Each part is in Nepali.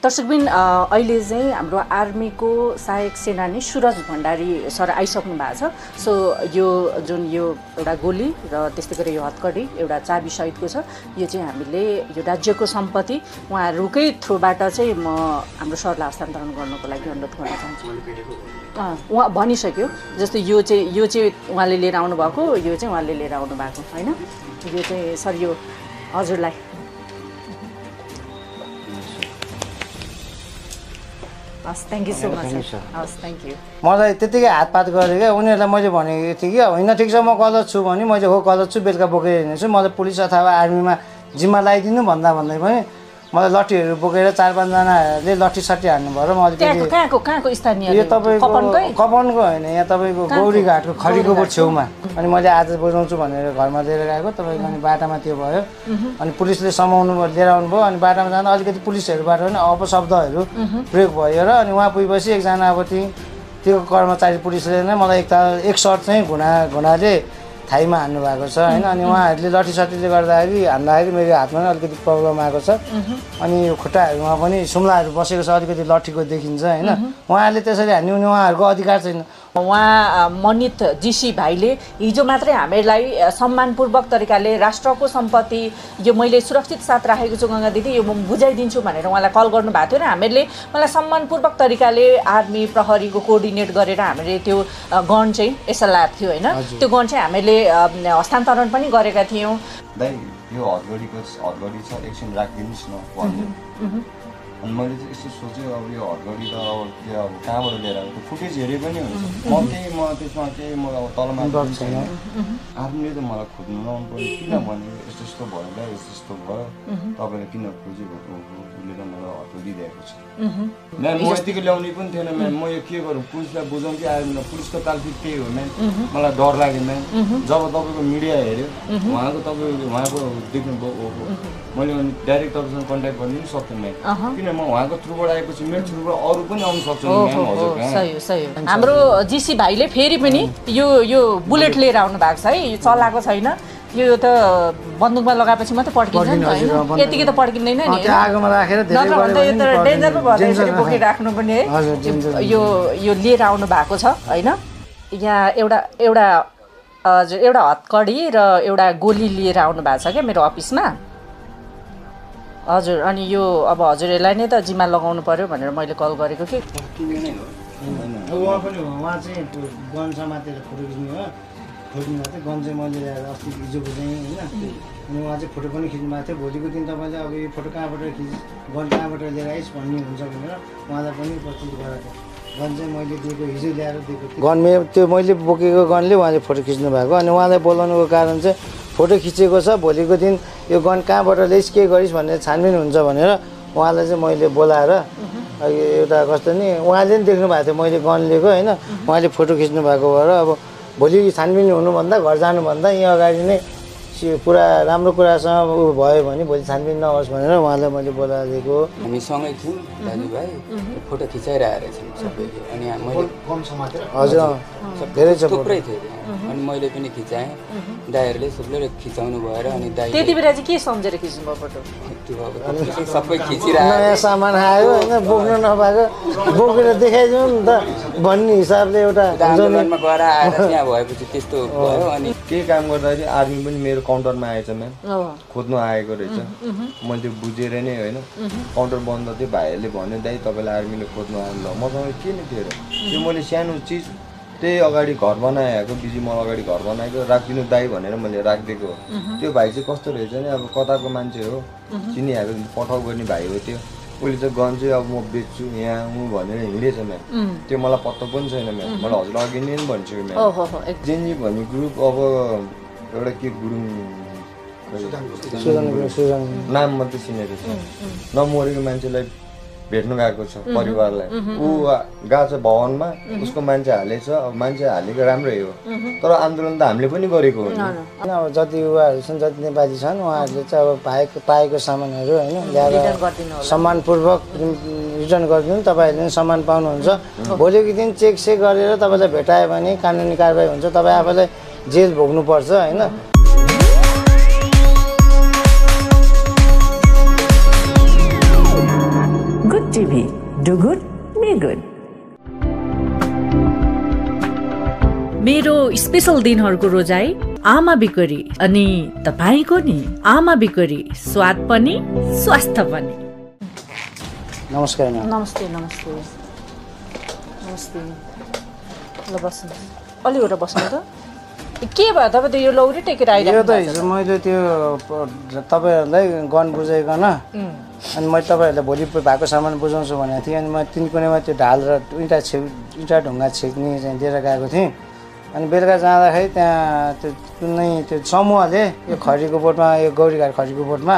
दर्शकबिन अहिले चाहिँ हाम्रो आर्मीको सहायक सेनानी सुरज भण्डारी सर आइसक्नु भएको छ। सो यो जुन यो एउटा गोली र त्यस्तै गरी यो हत्कडी एउटा चाबी सहितको छ, यो चाहिँ हामीले यो राज्यको सम्पत्ति उहाँहरूकै थ्रुबाट चाहिँ म हाम्रो सरलाई हस्तान्तरण गर्नको लागि अनुरोध गर्न चाहन्छु। उहाँ भनिसक्यो, जस्तो यो चाहिँ उहाँले लिएर आउनुभएको, यो चाहिँ उहाँले लिएर आउनु भएको होइन। यो चाहिँ सर यो हजुरलाई हस्, थ्याङ्क यू सो मच। हस्, थ्याङ्क यू। मलाई त्यतिकै हातपात गरेँ क्या, उनीहरूलाई मैले भनेको थिएँ कि होइन ठिक छ म गलत छु भने मैले हो गलत छु, बेलुका बोकेर हिँड्छु, मलाई पुलिस अथवा आर्मीमा जिम्मा लगाइदिनु भन्दै पनि मलाई लट्ठीहरू बोकेर 4-5जनाहरूले लट्ठी हान्नु भयो र मैले कहाँको स्थानीय यो तपाईँको कपनको होइन, यहाँ तपाईँको गौरीघाटको खरीको छेउमा। अनि मैले आज बुझाउँछु भनेर घरमा लिएर गएको, तपाईँको अनि बाटामा त्यो भयो अनि पुलिसले समाउनु लिएर आउनुभयो। अनि बाटामा जाँदा अलिकति पुलिसहरूबाट पनि अपशब्दहरू प्रयोग भयो र अनि उहाँ पुगेपछि एकजना अब त्यो कर्मचारी पुलिसले नै मलाई एक सर्ट चाहिँ घुनाले थाइमा हान्नु भएको छ होइन। अनि उहाँहरूले लट्ठीसट्ठीले गर्दाखेरि हान्दाखेरि मेरो हातमा पनि अलिकति प्रब्लम आएको छ। अनि यो खुट्टाहरूमा पनि सुम्लाहरू बसेको छ, अलिकति लट्ठीको देखिन्छ होइन। उहाँहरूले त्यसरी हान्ने उहाँहरूको अधिकार छैन। उहाँ मनित जीसी भाइले हिजो मात्रै हामीलाई सम्मानपूर्वक तरिकाले राष्ट्रको सम्पत्ति यो मैले सुरक्षित साथ राखेको छु गङ्गा दिदी, यो म बुझाइदिन्छु भनेर उहाँलाई कल गर्नुभएको थियो र हामीले मलाई सम्मानपूर्वक तरिकाले आर्मी प्रहरीको कोअर्डिनेट गरेर हामीले त्यो गन चाहिँ एसएलआर थियो होइन, त्यो गन चाहिँ हामीले हस्तान्तरण पनि गरेका थियौँ। दाइ यो हतगडी छ, एकछिन राखिदिनुहोस् न भन्दै अनि मैले चाहिँ यस्तो सोचेँ अब यो हतगडी त अब कहाँबाट लिएर आएको फुटेज हेरे पनि हुन्छ, म त्यसमा केही मलाई तलमा छैन। आर्मीले त मलाई खोज्नु नआउनु पर्यो, किनभने यस्तो भयो दाइ, यस्तो भयो, तपाईँले किन खोज्यो उसले त मलाई हतगडी दिएको छ। म्याम म यतिकै ल्याउने पनि थिएन म्याम, म यो के गरौँ, पुलिसलाई बुझाउँ कि आर्मीलाई, पुलिसको तालफिक त्यही हो म्याम। मलाई डर लाग्यो म्याम, जब तपाईँको मिडिया हेऱ्यो उहाँको देख्नुभयो मैले अनि डाइरेक्ट तपाईँसँग कन्ट्याक्ट गर्नु पनि सक्थेँ म्याम, किन म उहाँको थ्रुबाट आएपछि मेरो थ्रुबाट अरू पनि आउनु सक्छ म्याम। हजुर सही हाम्रो जीसी भाइले फेरि पनि यो बुलेट लिएर आउनु भएको छ है, यो चलाएको छैन, यो त बन्दुकमा लगाएपछि मात्रै पड्किन्छ नि होइन, यतिकै त पड्किँदैन नि, आगोमा राखेर डेन्जर पो भयो यसरी बोकिराख्नु पनि है। यो लिएर आउनु भएको छ होइन। यहाँ एउटा हत्कडी र एउटा गोली लिएर आउनु भएको छ क्या मेरो अफिसमा हजुर। अनि यो अब हजुरहरूलाई नै त जिम्मा लगाउनु पर्यो भनेर मैले कल गरेको कि उहाँ चाहिँ गन समातेर फोटो खिच्ने हो, खोज्नु भएको थियो गन चाहिँ मैले अस्ति हिजोको चाहिँ होइन। अनि उहाँ चाहिँ फोटो पनि खिच्नु भएको थियो। भोलिको दिन तपाईँले अब यो फोटो कहाँबाट गन कहाँबाट लिएर आइस् भन्ने हुन्छ भनेर उहाँलाई पनि प्रस्तुत गराएको थियो। गन चाहिँ मैले दिएको हिजो ल्याएर दिएको थिएँ, गन त्यो मैले बोकेको गनले उहाँले फोटो खिच्नु भएको। अनि उहाँलाई बोलाउनुको कारण चाहिँ फोटो खिचेको छ, भोलिको दिन यो गन कहाँबाट ल्याइस् के गरिस् भनेर छानबिन हुन्छ भनेर उहाँलाई चाहिँ मैले बोलाएर एउटा कस्तो नि उहाँले पनि देख्नु भएको थियो मैले गन लिएको होइन, उहाँले फोटो खिच्नु भएको भएर अब भोलि छानबिन हुनुभन्दा घर जानुभन्दा यहाँ अगाडि नै पुरा राम्रो कुरासँग उ भयो भने भोलि छानबिन नहोस् भनेर उहाँलाई मैले बोलाएको। हामी सँगै थियौँ दाजुभाइ, फोटो खिचाइरहेको रहेछौँ सबैले। अनि मैले हजुर धेरै छ थुप्रै थियो अनि मैले पनि खिचाएँ, दाइहरूले सबैले खिचाउनु भएर अनि दाइ त्यति बेला चाहिँ के सम्झेर खिच्नु भयो फोटो? त्यो सबै खिचिरहेको नयाँ सामान आयो होइन, बोक्नु नपाएको बोकेर देखाइदिउँ नि त भन्ने हिसाबले एउटा आन्दोलनमा गएर आएर त्यहाँ भएपछि त्यस्तो भयो। अनि केही काम गर्दाखेरि आर्मी पनि मेरो काउन्टरमा आएछ म्याम, खोज्नु आएको रहेछ। मैले त्यो बुझेर नै होइन, काउन्टर बन्द थियो, भाइहरूले भन्यो दाइ तपाईँलाई आर्मीले खोज्नु आयो ल, मसँग के नै थियो र त्यो मैले सानो चिज त्यही अगाडि घर बनाएको बिजी मल अगाडि घर बनाएको राखिदिनु दाइ भनेर मैले राखिदिएको हो। त्यो भाइ चाहिँ कस्तो रहेछ नि, अब कताको मान्छे हो, चिनिहाल्यो पठाउ गर्ने भाइ हो त्यो। उसले चाहिँ गन चाहिँ अब म बेच्छु यहाँ भनेर हिँडेछ म्याम, त्यो मलाई पत्तो पनि छैन म्याम, मलाई हजुर अघि नै भनिसक्यो म्याम। जेन्जी भन्ने ग्रुप अब एउटा के गुरुङ नाम मात्रै चिनेको छ, नमरेको मान्छेलाई भेट्नु गएको छ परिवारलाई, ऊ गएको छ भवनमा, उसको मान्छे हालेछ, अब मान्छे हालेको राम्रै हो तर आन्दोलन त हामीले पनि गरेको हो। अब जति युवाहरू छन् जति नेपाली छन् उहाँहरूले चाहिँ अब पाएको सामानहरू होइन ल्याएर सम्मानपूर्वक रिटर्न गरिदिनु, तपाईँहरूले पनि सम्मान पाउनुहुन्छ। भोलिको दिन चेक गरेर तपाईँलाई भेटायो भने कानुनी कारबाही हुन्छ, तपाईँ आफैलाई जेल भोग्नुपर्छ होइन। Good TV do good be good. मेरो स्पेशल दिनहरूको रोजाइ आमा बिकरी अनि तपाईको नि आमा बिकरी, स्वाद पनि स्वास्थ्य पनि। नमस्कार। नमस्ते नमस्ते नमस्ते। ल बस्नु अलि एउटा बस्नु त। के भयो तपाईँ त यो लौरी टेकेर आइरहेको? यो त हिजो मैले त्यो तपाईँहरूलाई गन बुझाइकन अनि मैले तपाईँहरूलाई भोलि भएको सामान बुझाउँछु भनेको थिएँ। अनि म तिनकुनेमा त्यो ढाल र इँटा ढुङ्गा छेक्ने चाहिँ लिएर गएको थिएँ। अनि बेलुका जाँदाखेरि त्यहाँ त्यो कुनै त्यो समूहले यो खरीको बोटमा, यो गौरीघाट खरीको बोटमा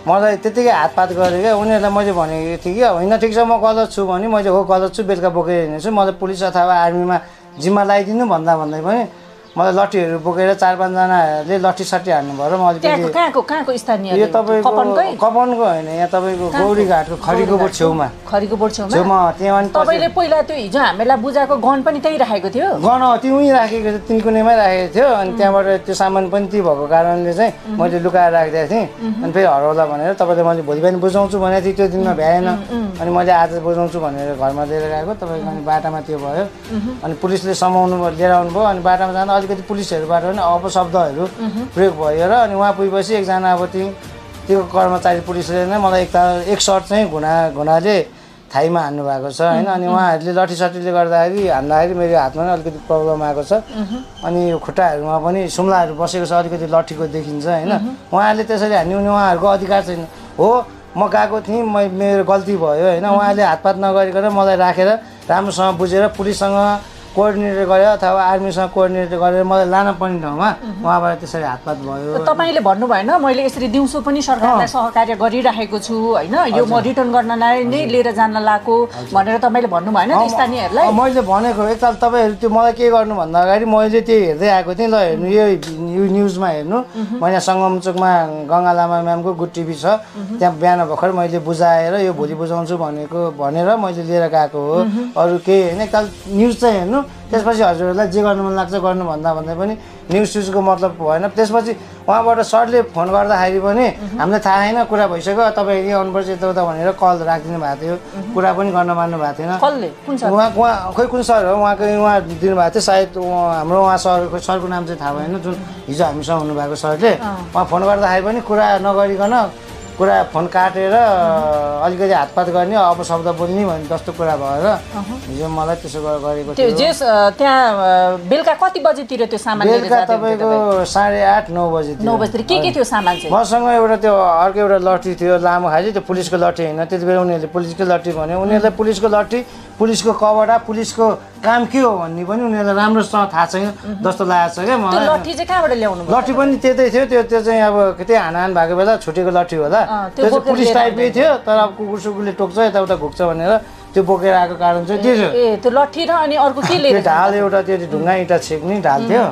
मलाई त्यतिकै हातपात गरेँ क्या। उनीहरूलाई मैले भनेको थिएँ कि होइन ठिक छ म गलत छु भने मैले हो गलत छु, बेलुका बोकेर हिँड्छु, मलाई पुलिस अथवा आर्मीमा जिम्मा लगाइदिनु भन्दै पनि मलाई लट्ठीहरू बोकेर 4-5जनाले लट्ठी सट्टी हान्नुभयो र मैले कहाँको स्थानीय? यो तपाईँको कपनको होइन, यहाँ तपाईँको गौरीघाटको खरीको बोट छेउमा। खरीको बोट छेउमा त्यहाँ अनि तपाईँले पहिला त्यो हिजो हामीलाई बुझाएको गन पनि त्यही राखेको थियो? गन त्यो उहीँ राखेको थियो, तिनकुनेमै राखेको थियो। अनि त्यहाँबाट त्यो सामान पनि त्यही भएको कारणले चाहिँ मैले लुकाएर राखिदिएको थिएँ। अनि फेरि हराउँला भनेर तपाईँले मैले भोलि बिहान बुझाउँछु भनेको थिएँ, त्यो दिनमा भ्याएन। अनि मैले आज बुझाउँछु भनेर घरमा लिएर गएको, तपाईँको अनि बाटामा त्यो भयो। अनि पुलिसले समाउनु लिएर आउनुभयो। अनि बाटामा जाँदा अलिकति पुलिसहरूबाट पनि अपशब्दहरू प्रयोग भयो र अनि उहाँ पुगेपछि एकजना अब त्यो कर्मचारी पुलिसले नै मलाई एक सर्ट चाहिँ घुनाले थाइमा हान्नु भएको छ होइन। अनि उहाँहरूले लट्ठी सट्टीले गर्दाखेरि हान्दाखेरि मेरो हातमा पनि अलिकति प्रब्लम आएको छ। अनि यो खुट्टाहरूमा पनि सुम्लाहरू बसेको छ, अलिकति लट्ठीको देखिन्छ होइन। उहाँहरूले त्यसरी हान्ने उहाँहरूको अधिकार छैन। हो म गएको थिएँ, मेरो गल्ती भयो होइन। उहाँले हातपात नगरिकन मलाई राखेर राम्रोसँग बुझेर पुलिससँग कोअर्डिनेट गरेर अथवा आर्मीसँग कोअर्डिनेट गरेर मलाई लान पर्ने ठाउँमा उहाँबाट त्यसरी हातपात भयो। तपाईँले भन्नु भएन मैले यसरी दिउँसो पनि सरकारलाई सहकार्य गरिराखेको छु होइन, यो म रिटर्न गर्नलाई नै लिएर जान लागेको भनेर तपाईँले भन्नु भएन स्थानीयहरूलाई? मैले भनेको एकताल तपाईँहरू त्यो मलाई के गर्नु भन्दा अगाडि मैले त्यो हेर्दै आएको थिएँ। ल हेर्नु यो न्युजमा हेर्नु, मैले सङ्गम चोकमा गङ्गा लामा म्यामको गुड टिभी छ, त्यहाँ बिहान भर्खर मैले बुझाएर यो भोलि बुझाउँछु भनेर मैले लिएर गएको हो, अरू केही होइन। एकताल न्युज चाहिँ हेर्नु, त्यसपछि हजुरहरूलाई जे गर्नु मन लाग्छ गर्नु भन्दा पनि न्युज स्युजको मतलब भएन। त्यसपछि उहाँबाट सरले फोन गर्दाखेरि पनि हामीलाई थाहा छैन, कुरा भइसक्यो, तपाईँ यहाँ आउनुपर्छ यताउता भनेर कल राखिदिनु भएको थियो, कुरा पनि गर्न मान्नु भएको थिएन। उहाँ खोइ कुन सर हो, उहाँ दिनुभएको थियो सायद हाम्रो उहाँ सरको नाम चाहिँ थाहा भएन, जुन हिजो हामीसँग हुनुभएको सरले। उहाँ फोन गर्दाखेरि पनि कुरा नगरिकन कुरा फोन काटेर अलिकति हातपात गर्ने, अपशब्द बोल्ने भन्ने जस्तो कुरा भएर हिजो मलाई त्यसो गरेको थियो। त्यहाँ बेलुका कति बजीतिर त्यो सामान? बेलुका तपाईँको 8:30-9 बजीतिर। के थियो सामान चाहिँ? मसँग एउटा त्यो अर्को एउटा लट्ठी थियो, लामो खाले, त्यो पुलिसको लट्ठी होइन। त्यति बेला उनीहरूले पुलिसको लट्ठी भन्यो। उनीहरूलाई पुलिसको लट्ठी, पुलिसको कपडा, पुलिसको काम के हो भन्ने पनि उनीहरूलाई राम्रोसँग थाहा छैन जस्तो लागेको छ क्या मलाई। लट्ठी चाहिँ कहाँबाट ल्याउनु? लट्ठी पनि त्यतै थियो, त्यो चाहिँ अब त्यही हानाहान भएको बेला छुटेको लट्ठी होला। त्यो चाहिँ पुलिस टाइपकै थियो, तर अब कुकुर सुकुरले टोक्छ यताउता घुक्छ भनेर त्यो बोकेर आएको कारण चाहिँ त्यो थियो। त्यो लट्ठी र अनि अर्को के लिएर? ढाल एउटा त्यो ढुङ्गा इँटा छेक्ने ढाल थियो।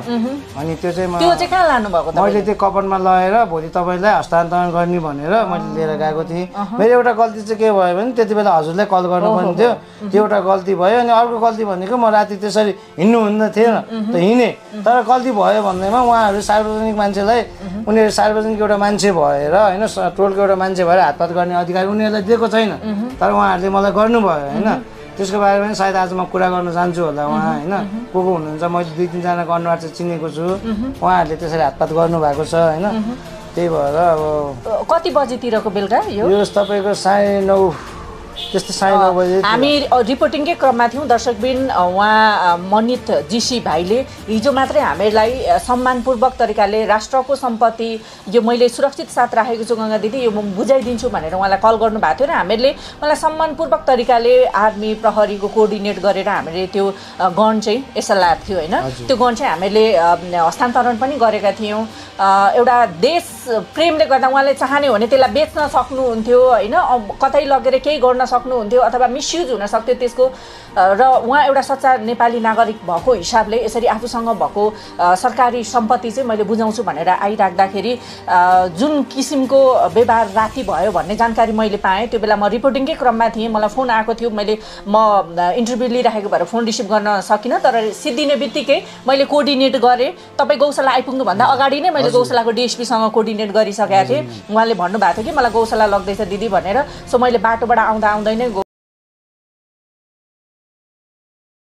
अनि त्यो चाहिँ कहाँ लानु भएको? मैले त्यो कपनमा लगेर भोलि तपाईँलाई हस्तान्तरण गर्ने भनेर मैले लिएर गएको थिएँ। मेरो एउटा गल्ती चाहिँ के भयो भने त्यति बेला हजुरलाई कल गर्नुपर्ने थियो, त्यो एउटा गल्ती भयो। अनि अर्को गल्ती भनेको म राति त्यसरी हिँड्नु हुँदैन थिएन त हिँडेँ, तर गल्ती भयो भन्दैमा उहाँहरू सार्वजनिक मान्छेलाई, उनीहरू सार्वजनिक एउटा मान्छे भएर होइन, टोलको एउटा मान्छे भएर हातपात गर्ने अधिकार उनीहरूलाई दिएको छैन, तर उहाँहरूले मलाई गर्नुभयो होइन। त्यसको बारेमा पनि सायद आज म कुरा गर्न जान्छु होला उहाँ होइन, को हुनुहुन्छ। मैले 2-3जनाको अनुहार चाहिँ चिनेको छु, उहाँहरूले त्यसरी हातपात गर्नुभएको छ होइन। त्यही भएर अब कति बजीतिरको बेलुका यो तपाईँको 9:30 त्यस्तो 9:30 बजे हामी रिपोर्टिङकै क्रममा थियौँ। दर्शकबिन उहाँ मनित जीसी भाइले हिजो मात्रै हामीलाई सम्मानपूर्वक तरिकाले राष्ट्रको सम्पत्ति यो मैले सुरक्षित साथ राखेको छु गङ्गा दिदी, यो म बुझाइदिन्छु भनेर उहाँलाई कल गर्नुभएको थियो र हामीहरूले मलाई सम्मानपूर्वक तरिकाले आर्मी प्रहरीको कोअर्डिनेट गरेर हामीले त्यो गन चाहिँ एसएलआर थियो होइन, त्यो गन चाहिँ हामीले हस्तान्तरण पनि गरेका थियौँ। एउटा देश प्रेमले गर्दा उहाँले चाहने हो भने त्यसलाई बेच्न सक्नुहुन्थ्यो होइन, कतै लगेर केही गर्न सक्नुहुन्थ्यो अथवा मिसयुज हुन सक्थ्यो त्यसको। र उहाँ एउटा सच्चा नेपाली नागरिक भएको हिसाबले यसरी आफूसँग भएको सरकारी सम्पत्ति चाहिँ मैले बुझाउँछु भनेर आइराख्दाखेरि जुन किसिमको व्यवहार राति भयो भन्ने जानकारी मैले पाएँ। त्यो बेला म रिपोर्टिङकै क्रममा थिएँ, मलाई फोन आएको थियो, म इन्टरभ्यू लिइराखेको भएर फोन रिसिभ गर्न सकिनँ, तर सिद्धिने बित्तिकै मैले कोअर्डिनेट गरेँ। तपाईँ गौशाला आइपुग्नुभन्दा अगाडि नै मैले गौशालाको डिएसपीसँग कोअर्डिनेट कोअर्डिनेट गरिसकेको थिएँ। उहाँले भन्नुभएको थियो कि मलाई गौशाला लग्दैछ दिदी भनेर। सो मैले बाटोबाट आउँदा आउँदै नै